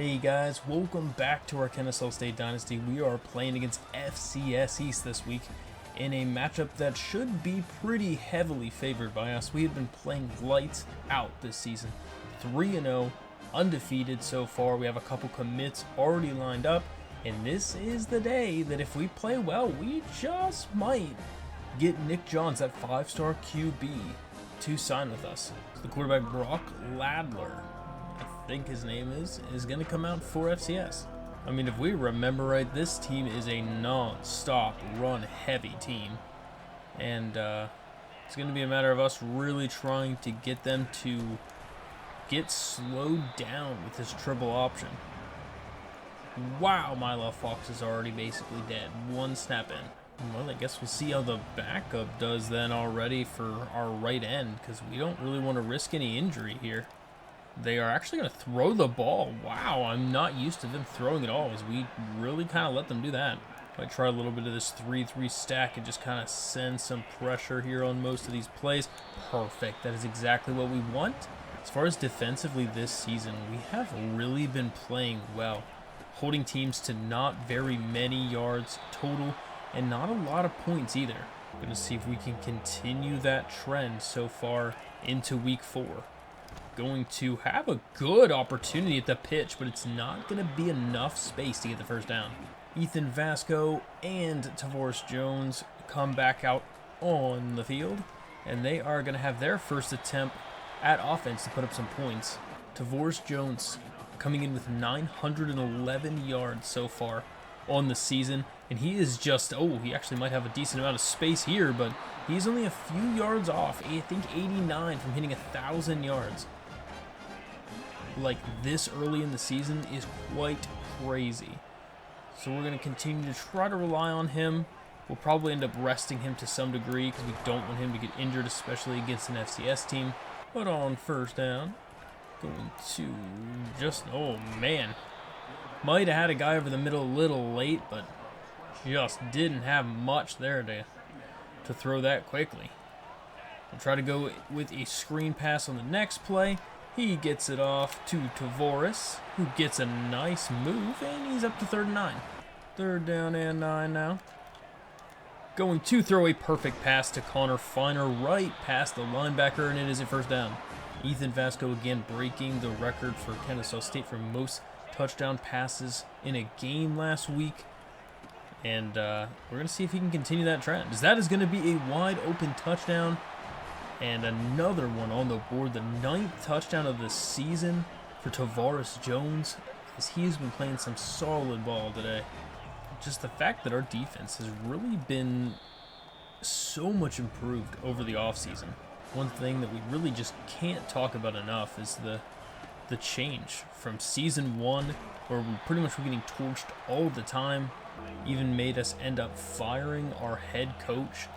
Hey guys, welcome back to our Kennesaw State Dynasty. We are playing against FCS East this week in a matchup that should be pretty heavily favored by us. We have been playing lights out this season. 3-0, undefeated so far. We have a couple commits already lined up, and this is the day that if we play well, we just might get Nick Johns, that 5-star QB, to sign with us. So the quarterback, Brock Ladler, I think his name is going to come out for FCS. I mean, if we remember right, this team is a non-stop run-heavy team. And it's going to be a matter of us really trying to get them to get slowed down with this triple option. Wow, Milo Fox is already basically dead. One snap in. Well, I guess we'll see how the backup does then already for our right end, because we don't really want to risk any injury here. They are actually going to throw the ball. Wow, I'm not used to them throwing it all, as we really kind of let them do that. I try a little bit of this 3-3 stack and just kind of send some pressure here on most of these plays. Perfect. That is exactly what we want. As far as defensively this season, we have really been playing well, holding teams to not very many yards total and not a lot of points either. Going to see if we can continue that trend so far into week 4. Going to have a good opportunity at the pitch, but it's not going to be enough space to get the first down. Ethan Vasco and Tavares Jones come back out on the field, and they are going to have their first attempt at offense to put up some points. Tavares Jones coming in with 911 yards so far on the season, and he is just, he actually might have a decent amount of space here, but he's only a few yards off, I think 89 from hitting 1,000 yards. Like this early in the season is quite crazy. So we're going to continue to try to rely on him. We'll probably end up resting him to some degree because we don't want him to get injured, especially against an FCS team. But on first down, going to just, man. Might have had a guy over the middle a little late, but just didn't have much there to throw that quickly. We'll try to go with a screen pass on the next play. He gets it off to Tavares, who gets a nice move, and he's up to 3rd and 9. 3rd down and 9 now. Going to throw a perfect pass to Connor Finer right past the linebacker, and it is a first down. Ethan Vasco again breaking the record for Kennesaw State for most touchdown passes in a game last week. And we're going to see if he can continue that trend, as that is going to be a wide open touchdown. And another one on the board, the 9th touchdown of the season for Tavares Jones, as he has been playing some solid ball today. Just the fact that our defense has really been so much improved over the offseason. One thing that we really just can't talk about enough is the change from season 1, where we pretty much were getting torched all the time, even made us end up firing our head coach.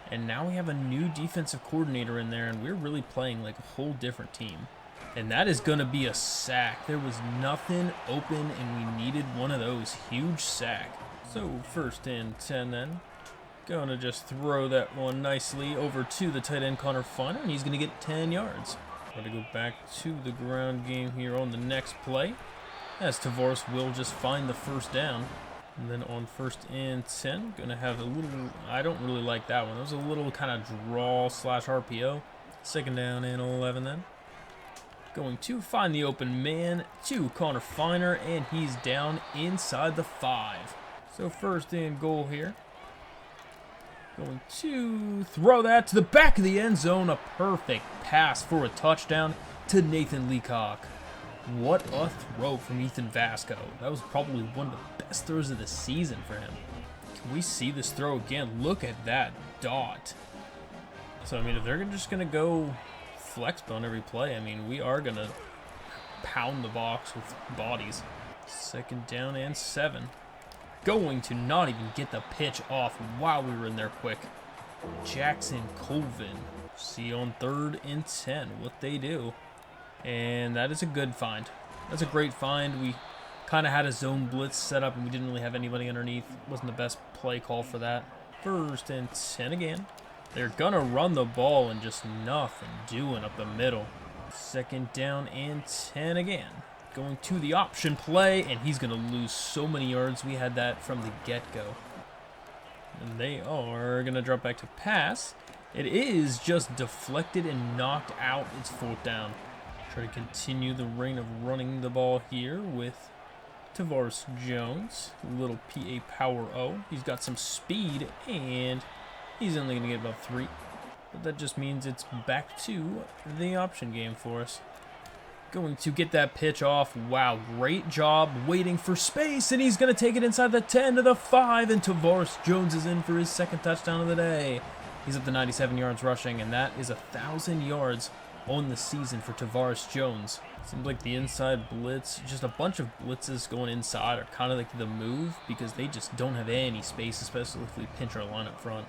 And now we have a new defensive coordinator in there, and we're really playing like a whole different team. And that is going to be a sack. There was nothing open, and we needed one of those. Huge sack. So 1st and 10 then. Going to just throw that one nicely over to the tight end, Connor Finer, and he's going to get 10 yards. Got to go back to the ground game here on the next play, as Tavares will just find the first down. And then on 1st and 10, going to have a little, I don't really like that one. That was a little kind of draw / RPO. 2nd down and 11 then. Going to find the open man to Connor Finer, and he's down inside the 5. So 1st and goal here. Going to throw that to the back of the end zone. A perfect pass for a touchdown to Nathan Leacock. What a throw from Ethan Vasco. That was probably one of the best throws of the season for him. Can we see this throw again? Look at that dot. So, I mean, if they're just going to go flex on every play, I mean, we are going to pound the box with bodies. 2nd down and 7. Going to not even get the pitch off while we were in there quick. Jackson Colvin. See on 3rd and 10 what they do. And that is a good find. That's a great find. We kind of had a zone blitz set up, and we didn't really have anybody underneath. Wasn't the best play call for that. 1st and 10 again. They're going to run the ball and just nothing doing up the middle. 2nd down and 10 again. Going to the option play, and he's going to lose so many yards. We had that from the get-go. And they are going to drop back to pass. It is just deflected and knocked out. It's 4th down. Try to continue the reign of running the ball here with Tavares Jones. Little PA Power O. He's got some speed, and he's only going to get about 3. But that just means it's back to the option game for us. Going to get that pitch off. Wow, great job waiting for space, and he's going to take it inside the 10 to the 5, and Tavares Jones is in for his 2nd touchdown of the day. He's up to 97 yards rushing, and that is 1,000 yards on the season for Tavares Jones. Seems like the inside blitz, just a bunch of blitzes going inside are kind of like the move because they just don't have any space, especially if we pinch our line up front.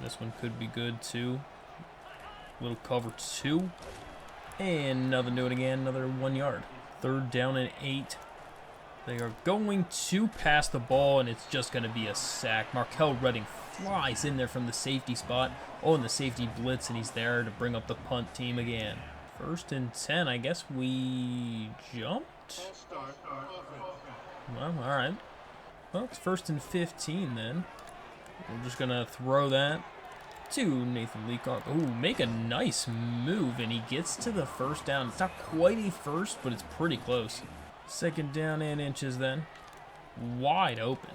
This one could be good too. Little cover 2. And another do it again, another 1 yard. 3rd down and 8. They are going to pass the ball, and it's just going to be a sack. Markel Redding flies in there from the safety spot on the safety blitz, and he's there to bring up the punt team again. 1st and 10, I guess we jumped? Well, all right. Well, it's 1st and 15 then. We're just going to throw that to Nathan Leacock. Ooh, make a nice move, and he gets to the 1st down. It's not quite a first, but it's pretty close. 2nd down and inches then. Wide open.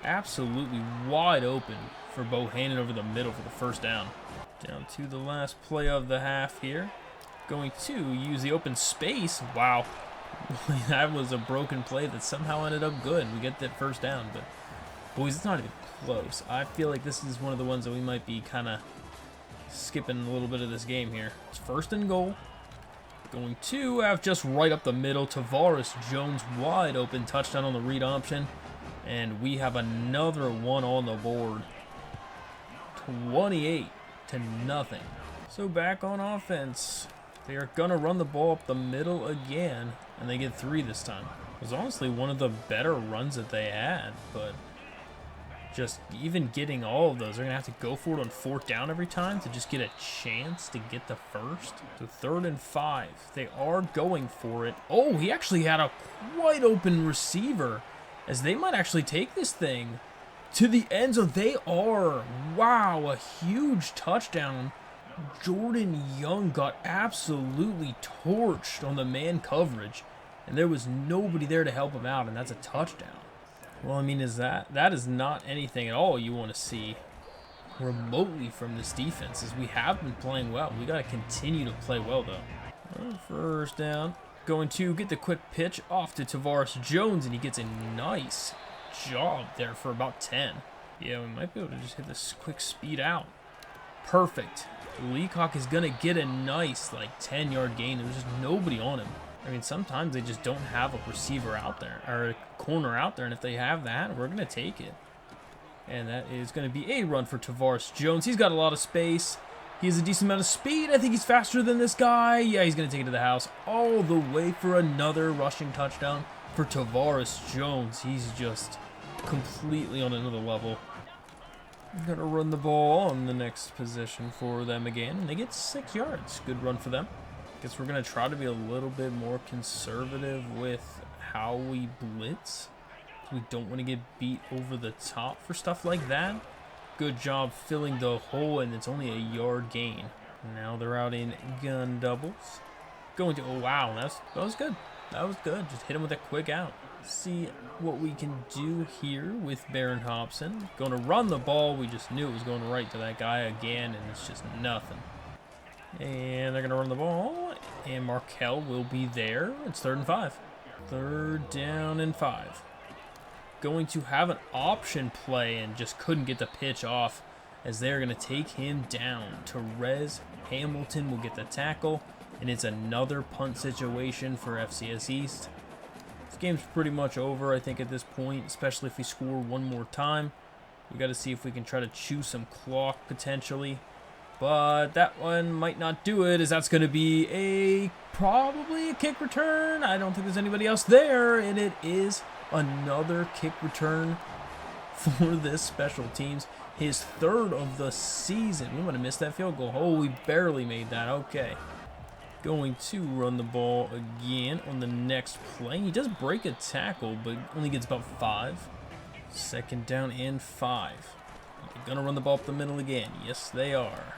Absolutely wide open for Bohannon over the middle for the 1st down. Down to the last play of the half here. Going to use the open space. Wow. That was a broken play that somehow ended up good. We get that 1st down, but boys, it's not even close. I feel like this is one of the ones that we might be kind of skipping a little bit of this game here. It's 1st and goal. Going to have just right up the middle. Tavares Jones wide open. Touchdown on the read option. And we have another one on the board. 28-0. So back on offense. They are going to run the ball up the middle again. And they get 3 this time. It was honestly one of the better runs that they had, but just even getting all of those, they're going to have to go for it on 4th down every time to just get a chance to get the 1st. So 3rd and 5. They are going for it. Oh, he actually had a wide open receiver, as they might actually take this thing to the end zone. They are. Wow, a huge touchdown. Jordan Young got absolutely torched on the man coverage, and there was nobody there to help him out, and that's a touchdown. Well, I mean, that is not anything at all you want to see remotely from this defense, as we have been playing well. We got to continue to play well, though. 1st down. Going to get the quick pitch off to Tavares Jones, and he gets a nice job there for about 10. Yeah, we might be able to just hit this quick speed out. Perfect. Leacock is going to get a nice, 10-yard gain. There's just nobody on him. I mean, sometimes they just don't have a receiver out there, or a corner out there, and if they have that, we're going to take it. And that is going to be a run for Tavares Jones. He's got a lot of space. He has a decent amount of speed. I think he's faster than this guy. Yeah, he's going to take it to the house all the way for another rushing touchdown for Tavares Jones. He's just completely on another level. Going to run the ball on the next possession for them again, and they get 6 yards. Good run for them. Guess we're going to try to be a little bit more conservative with how we blitz. We don't want to get beat over the top for stuff like that. Good job filling the hole, and it's only a yard gain. Now they're out in gun doubles. Going to, oh wow, that was good. That was good. Just hit him with a quick out. See what we can do here with Baron Hobson. Going to run the ball. We just knew it was going right to that guy again, and it's just nothing. And they're going to run the ball, and Markel will be there. It's 3rd and 5. 3rd down and 5. Going to have an option play and just couldn't get the pitch off, as they're going to take him down. Therese Hamilton will get the tackle, and it's another punt situation for FCS East. This game's pretty much over, I think, at this point, especially if we score one more time. We got to see if we can try to chew some clock potentially. But that one might not do it, as that's going to be probably a kick return. I don't think there's anybody else there, and it is another kick return for this special teams. His 3rd of the season. We might have missed that field goal. Oh, we barely made that. Okay. Going to run the ball again on the next play. He does break a tackle, but only gets about 5. 2nd down and 5. They're going to run the ball up the middle again. Yes, they are.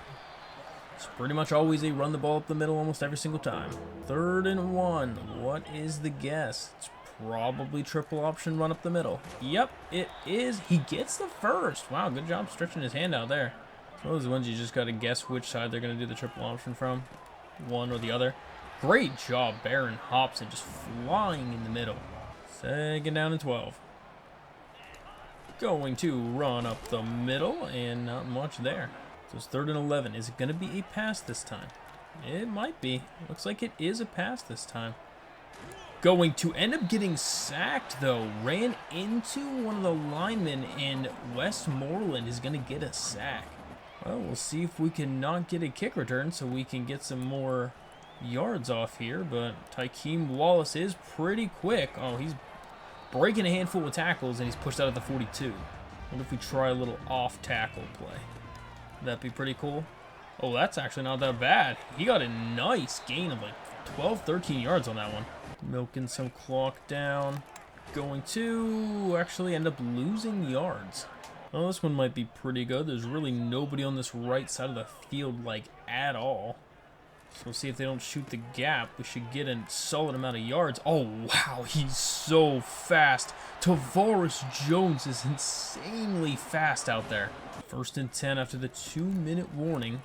It's pretty much always a run the ball up the middle almost every single time. 3rd and 1. What is the guess? It's probably triple option run up the middle. Yep, it is. He gets the first. Wow, good job stretching his hand out there. So those are the ones you just got to guess which side they're going to do the triple option from. One or the other. Great job, Baron Hobson just flying in the middle. 2nd down and 12. Going to run up the middle, and not much there. So it's 3rd and 11. Is it going to be a pass this time? It might be. Looks like it is a pass this time. Going to end up getting sacked, though. Ran into one of the linemen, and Westmoreland is going to get a sack. Well, we'll see if we can not get a kick return so we can get some more yards off here. But Tykeem Wallace is pretty quick. Oh, he's breaking a handful of tackles, and he's pushed out at the 42. What if we try a little off-tackle play? That'd be pretty cool. Oh, that's actually not that bad. He got a nice gain of like 12, 13 yards on that one. Milking some clock down. Going to actually end up losing yards. Well, this one might be pretty good. There's really nobody on this right side of the field, like, at all. So we'll see if they don't shoot the gap. We should get a solid amount of yards. Oh, wow, he's so fast. Tavares Jones is insanely fast out there. 1st and 10 after the 2-minute warning.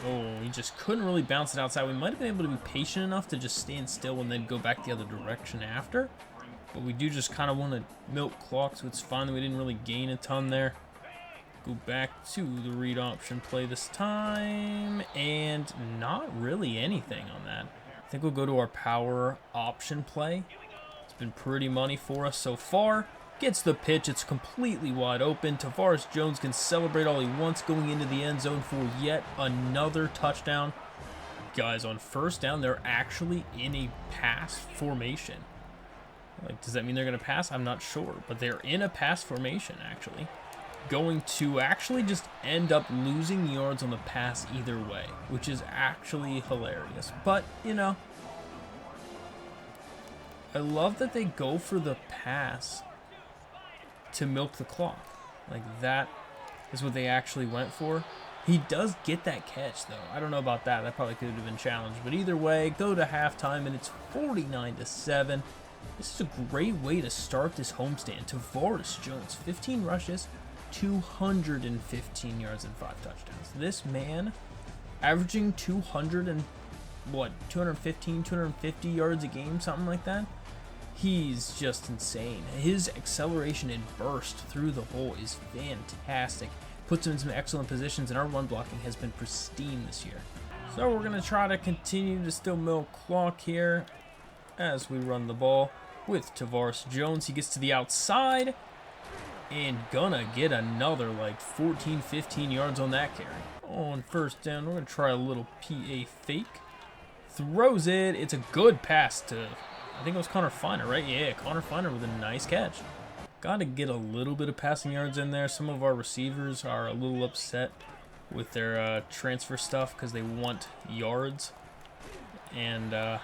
Oh, he just couldn't really bounce it outside. We might have been able to be patient enough to just stand still and then go back the other direction after. But we do just kind of want to milk clock, so it's fine that we didn't really gain a ton there. Go back to the read option play this time, and not really anything on that. I think we'll go to our power option play. It's been pretty money for us so far. Gets the pitch, it's completely wide open. Tavares Jones can celebrate all he wants going into the end zone for yet another touchdown. Guys, on 1st down, they're actually in a pass formation. Like, does that mean they're going to pass? I'm not sure, but they're in a pass formation, actually. Going to actually just end up losing yards on the pass either way, which is actually hilarious. But, you know, I love that they go for the pass to milk the clock. Like, that is what they actually went for. He does get that catch, though. I don't know about that. That probably could have been challenged. But either way, go to halftime, and it's 49-7. This is a great way to start this homestand. Tavares Jones, 15 rushes, 215 yards and 5 touchdowns. This man averaging 215, 250 yards a game, something like that. He's just insane. His acceleration and burst through the hole is fantastic. Puts him in some excellent positions, and our run blocking has been pristine this year. So we're going to try to continue to still milk clock here as we run the ball with Tavares Jones. He gets to the outside and gonna get another like 14, 15 yards on that carry. On 1st down, we're gonna try a little PA fake. Throws it. It's a good pass to, I think it was Connor Finer, right? Yeah, Connor Finer with a nice catch. Gotta get a little bit of passing yards in there. Some of our receivers are a little upset with their transfer stuff because they want yards. And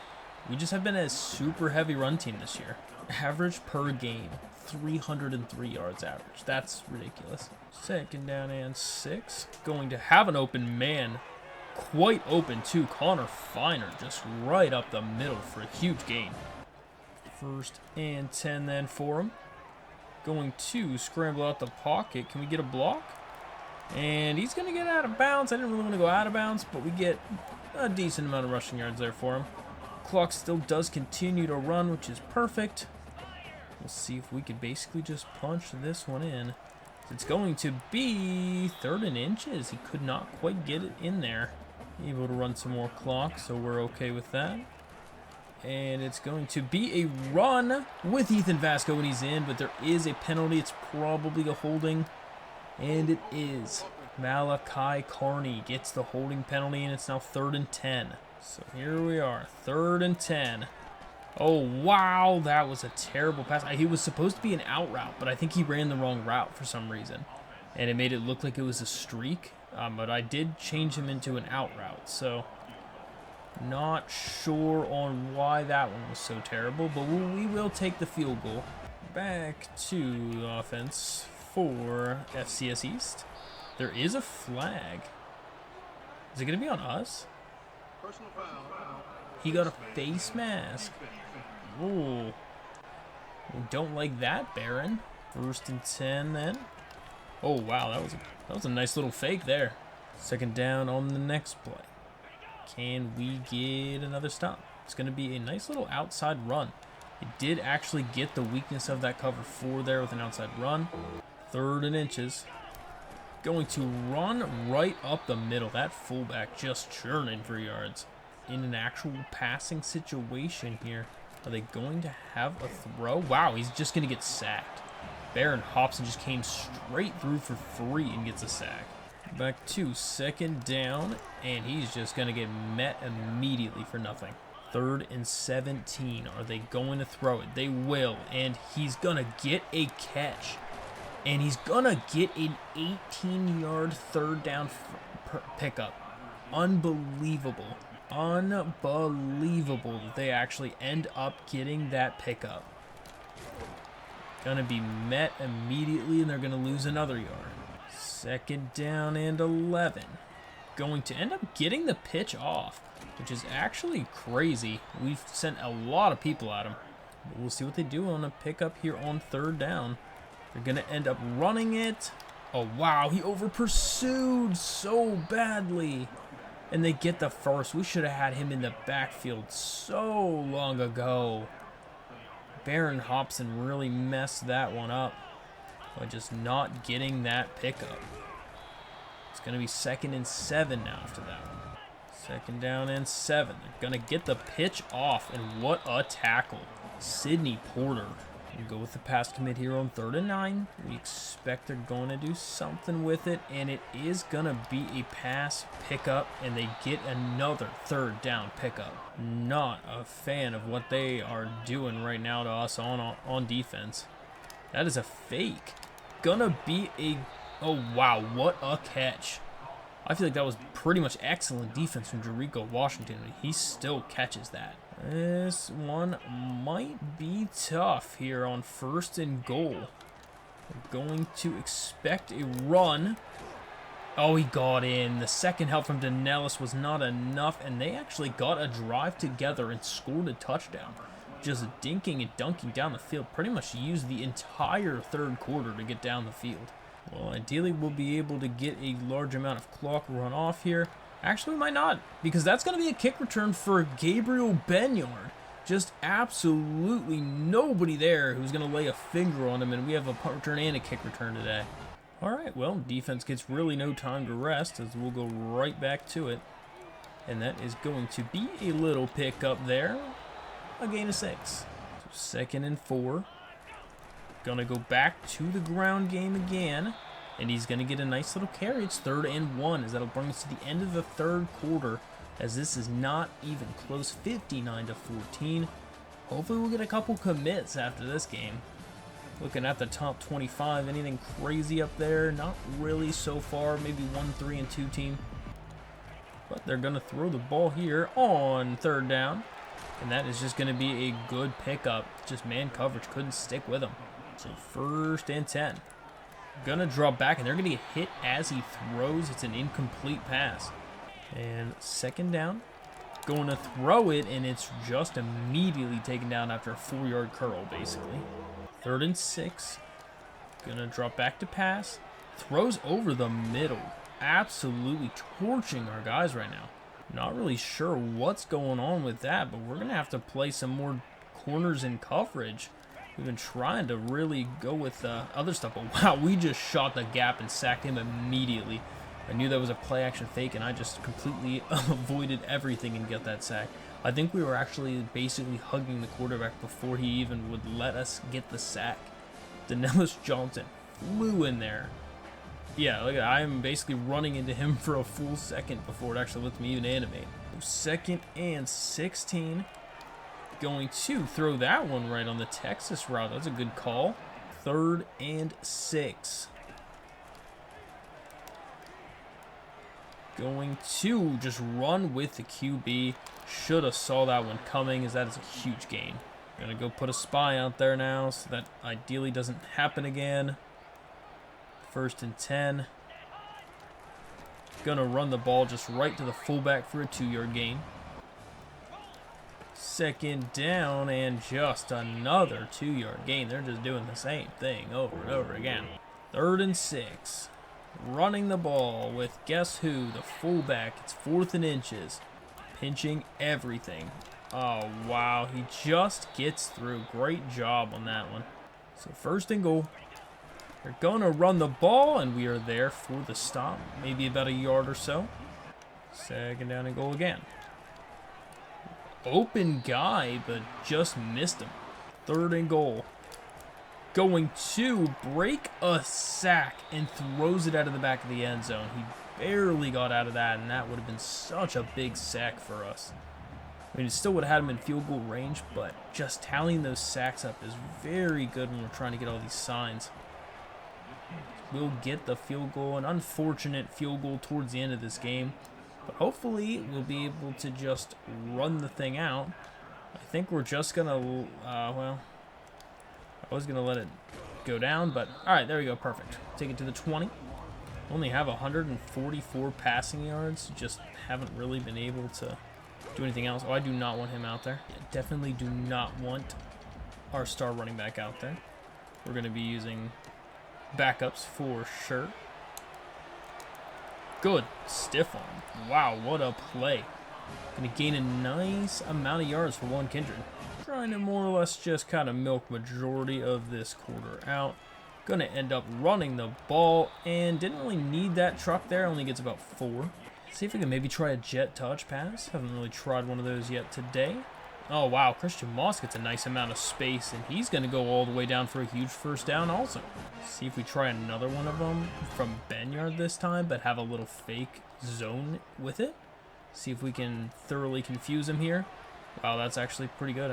we just have been a super heavy run team this year. Average per game, 303 yards average. That's ridiculous. 2nd down and 6. Going to have an open man. Quite open too. Connor Finer just right up the middle for a huge gain. 1st and 10 then for him. Going to scramble out the pocket. Can we get a block? And he's going to get out of bounds. I didn't really want to go out of bounds, but we get a decent amount of rushing yards there for him. Clock still does continue to run, which is perfect. We'll see if we could basically just punch this one in. It's going to be 3rd and inches. He could not quite get it in there. Able to run some more clock, so we're okay with that. And it's going to be a run with Ethan Vasco when he's in, but there is a penalty. It's probably a holding, and it is. Malachi Carney gets the holding penalty, and it's now 3rd and 10. So here we are, 3rd and 10. Oh, wow, that was a terrible pass. He was supposed to be an out route, but I think he ran the wrong route for some reason. And it made it look like it was a streak, but I did change him into an out route. So Not sure on why that one was so terrible, but we will take the field goal. Back to the offense for FCS East. There is a flag. Is it going to be on us? He got a face mask. Oh, we don't like that, Baron. 1st and 10 then. Oh wow, that was a nice little fake there. 2nd down on the next play. Can we get another stop? It's going to be a nice little outside run. It did actually get the weakness of that cover 4 there with an outside run. 3rd and inches. Going to run right up the middle. That fullback just churning for yards. In an actual passing situation here. Are they going to have a throw? Wow, he's just going to get sacked. Baron Hobson just came straight through for 3 and gets a sack. Back to 2nd down, and he's just going to get met immediately for nothing. 3rd and 17. Are they going to throw it? They will, and he's going to get a catch. And he's going to get an 18-yard 3rd down pickup. Unbelievable. Unbelievable that they actually end up getting that pickup. Gonna be met immediately, and they're gonna lose another yard. 2nd down and 11. Going to end up getting the pitch off, which is actually crazy. We've sent a lot of people at him. But we'll see what they do on a pickup here on 3rd down. They're gonna end up running it. Oh wow, he over pursued so badly. And they get the first. We should have had him in the backfield so long ago. Baron Hobson really messed that one up by just not getting that pickup. It's going to be 2nd and 7 now after that one. 2nd down and 7. They're going to get the pitch off, and what a tackle. Sidney Porter. We'll go with the pass commit here on 3rd and 9. We expect they're going to do something with it, and it is going to be a pass pickup, and they get another 3rd down pickup. Not a fan of what they are doing right now to us on defense. That is a fake. Gonna be a... Oh, wow, what a catch. I feel like that was pretty much excellent defense from Jericho Washington. He still catches that. This one might be tough here on 1st and goal. We're going to expect a run. Oh, he got in. The second help from Danellis was not enough, and they actually got a drive together and scored a touchdown. Just dinking and dunking down the field. Pretty much used the entire 3rd quarter to get down the field. Well, ideally, we'll be able to get a large amount of clock run off here. Actually, we might not, because that's going to be a kick return for Gabriel Benyard. Just absolutely nobody there who's going to lay a finger on him, and we have a punt return and a kick return today. All right, well, defense gets really no time to rest, as we'll go right back to it. And that is going to be a little pick up there, a gain of 6. So 2nd and 4. Gonna go back to the ground game again, and he's gonna get a nice little carry. It's 3rd and 1, as that'll bring us to the end of the 3rd quarter, as this is not even close. 59-14. Hopefully we'll get a couple commits after this game. Looking at the top 25, anything crazy up there? Not really so far. Maybe 1 3-2 team. But they're gonna throw the ball here on 3rd down, and that is just gonna be a good pickup. Just man coverage couldn't stick with him. So 1st and 10. Gonna draw back, and they're gonna get hit as he throws. It's an incomplete pass. And 2nd down. Going to throw it, and it's just immediately taken down after a 4-yard curl, basically. 3rd and 6. Gonna drop back to pass. Throws over the middle. Absolutely torching our guys right now. Not really sure what's going on with that, but we're gonna have to play some more corners in coverage. We've been trying to really go with other stuff, but wow, we just shot the gap and sacked him immediately. I knew that was a play-action fake, and I just completely avoided everything and got that sack. I think we were actually basically hugging the quarterback before he even would let us get the sack. Danellis Johnson flew in there. Yeah, look, I'm basically running into him for a full second before it actually lets me even animate. 2nd and 16. Going to throw that one right on the Texas route. That's a good call. 3rd and 6. going to just run with the QB. Should have saw that one coming, as that is a huge gain. Gonna go put a spy out there now, so that ideally doesn't happen again. 1st and 10. Gonna run the ball just right to the fullback for a 2-yard gain. 2nd down and just another 2-yard gain. They're just doing the same thing over and over again. 3rd and 6. Running the ball with guess who? The fullback. It's 4th and inches. Pinching everything. Oh, wow. He just gets through. Great job on that one. So 1st and goal. They're going to run the ball, and we are there for the stop. Maybe about a yard or so. 2nd down and goal again. Open guy, but just missed him. 3rd and goal. Going to break a sack and throws it out of the back of the end zone. He barely got out of that, and that would have been such a big sack for us. I mean, it still would have had him in field goal range, but just tallying those sacks up is very good when we're trying to get all these signs. We'll get the field goal, an unfortunate field goal towards the end of this game, but hopefully we'll be able to just run the thing out. I think we're just going to, well, I was going to let it go down, but all right, there we go, perfect. Take it to the 20. Only have 144 passing yards, just haven't really been able to do anything else. Oh, I do not want him out there. Yeah, definitely do not want our star running back out there. We're going to be using backups for sure. Good stiff arm. Wow, what a play. Going to gain a nice amount of yards for Juan Kindred. Trying to more or less just kind of milk majority of this quarter out. Going to end up running the ball, and didn't really need that truck there. Only gets about 4. See if we can maybe try a jet touch pass. Haven't really tried one of those yet today. Oh, wow. Christian Moss gets a nice amount of space, and he's going to go all the way down for a huge 1st down also. See if we try another one of them from Ben Yard this time, but have a little fake zone with it. See if we can thoroughly confuse him here. Wow, that's actually pretty good.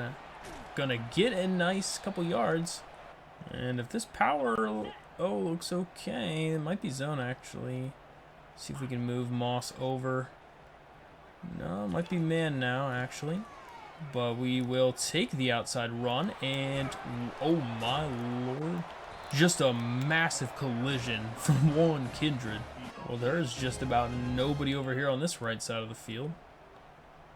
Going to get a nice couple yards. And if this power, oh, looks okay. It might be zone, actually. See if we can move Moss over. No, it might be man now, actually. But we will take the outside run, and oh my lord. Just a massive collision from Juan Kindred. Well, there's just about nobody over here on this right side of the field.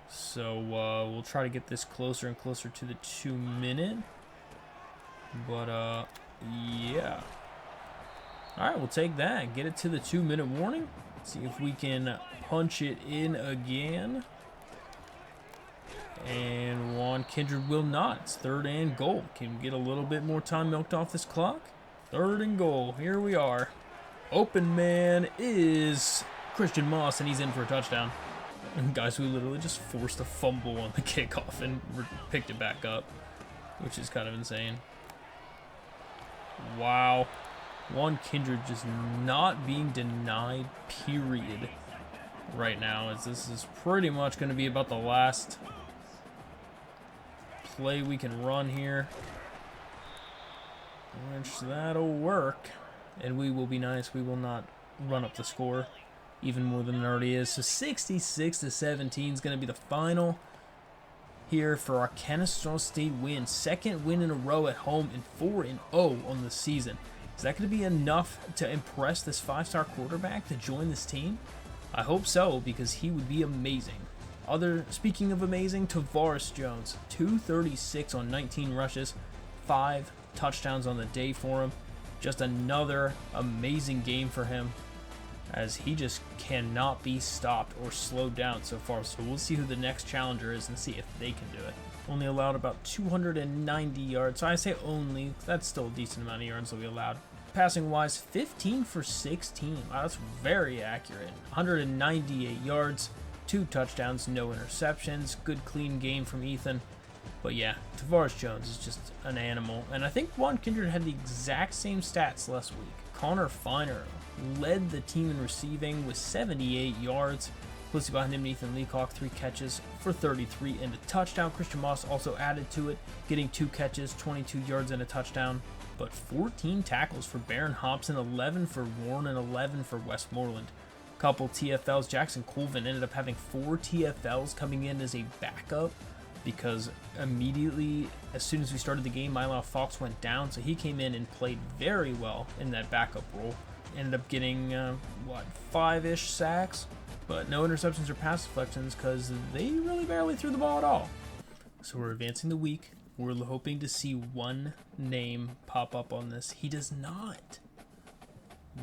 So we'll try to get this closer and closer to the 2-minute. But, yeah. Alright, we'll take that. Get it to the 2-minute warning. See if we can punch it in again. And Juan Kindred will not. It's 3rd and goal. Can we get a little bit more time milked off this clock? 3rd and goal. Here we are. Open man is Christian Moss, and he's in for a touchdown. And guys, we literally just forced a fumble on the kickoff and picked it back up, which is kind of insane. Wow. Juan Kindred just not being denied, period, right now, as this is pretty much going to be about the last play we can run here, which that'll work, and we will be nice. We will not run up the score even more than it already is. So 66-17 is going to be the final here for our Kennesaw State win. 2nd win in a row at home, and 4-0 on the season. Is that going to be enough to impress this 5-star quarterback to join this team? I hope so, because he would be amazing. Speaking of amazing, Tavares Jones, 236 on 19 rushes, 5 touchdowns on the day for him. Just another amazing game for him, as he just cannot be stopped or slowed down so far. So we'll see who the next challenger is and see if they can do it. Only allowed about 290 yards. So I say only, that's still a decent amount of yards that we allowed. Passing wise, 15 for 16. Wow, that's very accurate. 198 yards, 2 touchdowns, no interceptions. Good clean game from Ethan. But yeah, Tavares Jones is just an animal. And I think Juan Kindred had the exact same stats last week. Connor Finer led the team in receiving with 78 yards. Closely behind him, Ethan Leacock, 3 catches for 33 and a touchdown. Christian Moss also added to it, getting 2 catches, 22 yards and a touchdown. But 14 tackles for Baron Hobson, 11 for Warren, and 11 for Westmoreland. couple TFLs. Jackson Colvin ended up having 4 TFLs coming in as a backup because immediately, as soon as we started the game, Milo Fox went down, so he came in and played very well in that backup role. Ended up getting, 5-ish sacks, but no interceptions or pass deflections because they really barely threw the ball at all. So we're advancing the week. We're hoping to see one name pop up on this. He does not.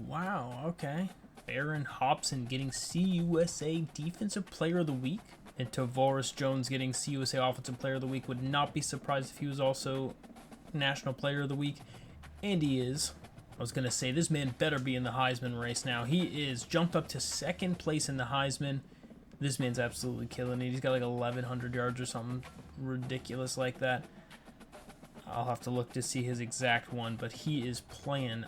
Wow, okay. Aaron Hobson getting CUSA Defensive Player of the Week. And Tavares Jones getting CUSA Offensive Player of the Week. Would not be surprised if he was also National Player of the Week. And he is. I was going to say, this man better be in the Heisman race now. He is jumped up to 2nd place in the Heisman. This man's absolutely killing it. He's got like 1,100 yards or something ridiculous like that. I'll have to look to see his exact one, but he is playing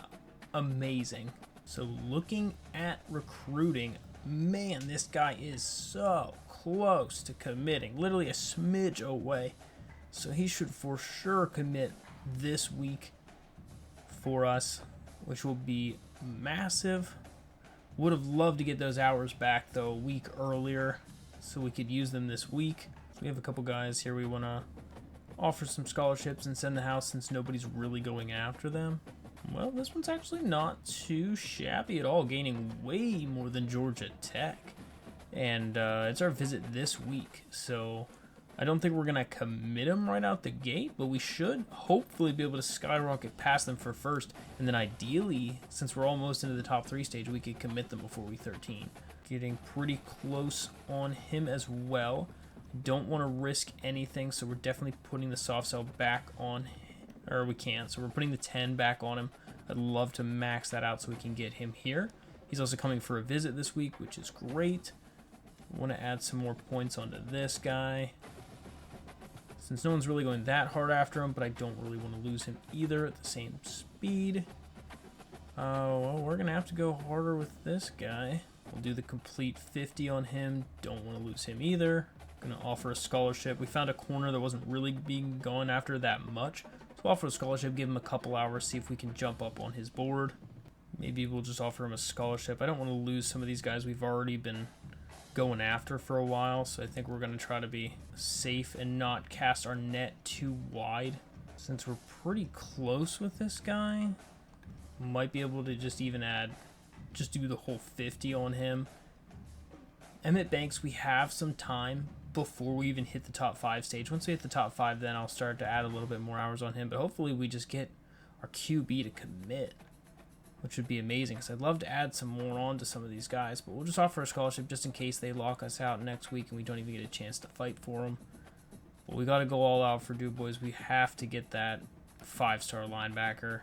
amazing. So looking at recruiting, man, this guy is so close to committing. Literally a smidge away. So he should for sure commit this week for us, which will be massive. Would have loved to get those hours back, though, a week earlier so we could use them this week. We have a couple guys here we want to offer some scholarships and send the house since nobody's really going after them. Well, this one's actually not too shabby at all, gaining way more than Georgia Tech. And it's our visit this week, so I don't think we're going to commit him right out the gate, but we should hopefully be able to skyrocket past them for first. And then ideally, since we're almost into the top 3 stage, we could commit them before week 13. Getting pretty close on him as well. Don't want to risk anything, so we're definitely putting the soft sell back on, or we can't, so we're putting the 10 back on him. I'd love to max that out so we can get him here. He's also coming for a visit this week, which is great. I want to add some more points onto this guy, since no one's really going that hard after him, but I don't really want to lose him either at the same speed. Well, we're going to have to go harder with this guy. We'll do the complete 50 on him. Don't want to lose him either. Going to offer a scholarship. We found a corner that wasn't really being going after that much. So we'll offer a scholarship, give him a couple hours, see if we can jump up on his board. Maybe we'll just offer him a scholarship. I don't want to lose some of these guys we've already been going after for a while, so I think we're going to try to be safe and not cast our net too wide. Since we're pretty close with this guy, might be able to just even just do the whole 50 on him. Emmett Banks, we have some time before we even hit the top 5 stage. Once we hit the top 5, then I'll start to add a little bit more hours on him, but hopefully we just get our QB to commit, which would be amazing, because I'd love to add some more on to some of these guys, but we'll just offer a scholarship just in case they lock us out next week and we don't even get a chance to fight for them. But we got to go all out for Du Bois. We have to get that 5-star linebacker.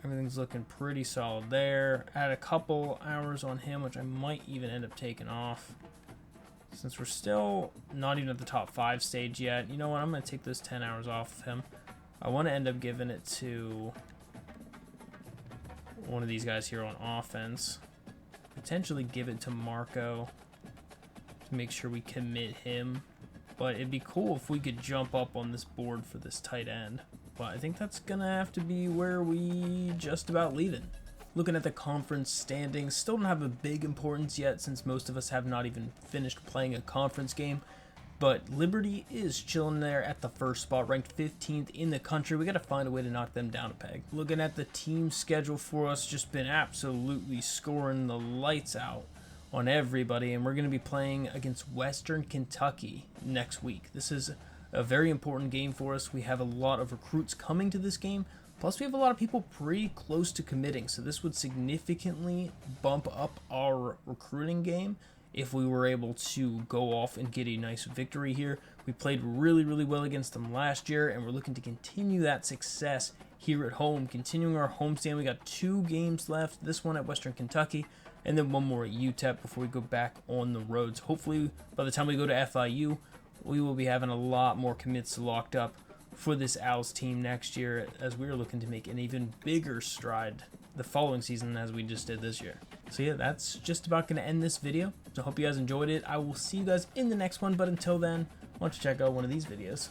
Everything's looking pretty solid there. Add a couple hours on him, which I might even end up taking off, since we're still not even at the top 5 stage yet. You know what? I'm going to take those 10 hours off of him. I want to end up giving it to one of these guys here on offense. Potentially give it to Marco to make sure we commit him. But it'd be cool if we could jump up on this board for this tight end. But I think that's going to have to be where we just about leave it. Looking at the conference standings, still don't have a big importance yet since most of us have not even finished playing a conference game. But Liberty is chilling there at the first spot, ranked 15th in the country. We got to find a way to knock them down a peg. Looking at the team schedule for us, just been absolutely scoring the lights out on everybody. And we're going to be playing against Western Kentucky next week. This is a very important game for us. We have a lot of recruits coming to this game. Plus, we have a lot of people pretty close to committing, so this would significantly bump up our recruiting game if we were able to go off and get a nice victory here. We played really, really well against them last year, and we're looking to continue that success here at home, continuing our homestand. We got 2 games left, this one at Western Kentucky, and then one more at UTEP before we go back on the roads. Hopefully, by the time we go to FIU, we will be having a lot more commits locked up for this Owls team next year, as we are looking to make an even bigger stride the following season as we just did this year. So yeah, that's just about going to end this video. So I hope you guys enjoyed it. I will see you guys in the next one, but until then, why don't you check out one of these videos.